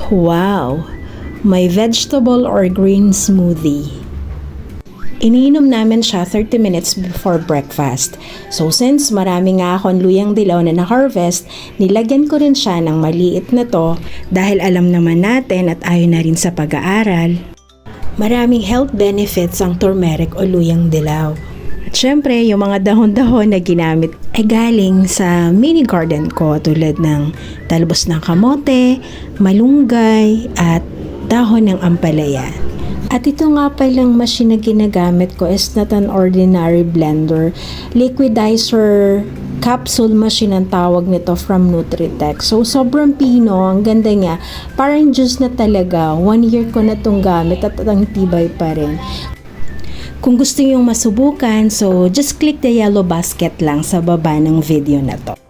Wow! May vegetable or green smoothie. Iniinom namin siya 30 minutes before breakfast. So since marami nga akong luyang dilaw na na-harvest, nilagyan ko rin siya ng maliit na to dahil alam naman natin at ayon na rin sa pag-aaral. Maraming health benefits ang turmeric o luyang dilaw. At syempre, yung mga dahon-dahon na ginamit ay galing sa mini garden ko tulad ng talbos ng kamote, malunggay at dahon ng ampalaya. At ito nga palang machine na ginagamit ko is not an ordinary blender. Liquidizer capsule machine ang tawag nito from Nutritech. So sobrang pino, ang ganda niya. Parang juice na talaga. 1 year ko na itong gamit at ang tibay pa rin. Kung gusto nyo masubukan, so just click the yellow basket lang sa baba ng video na to.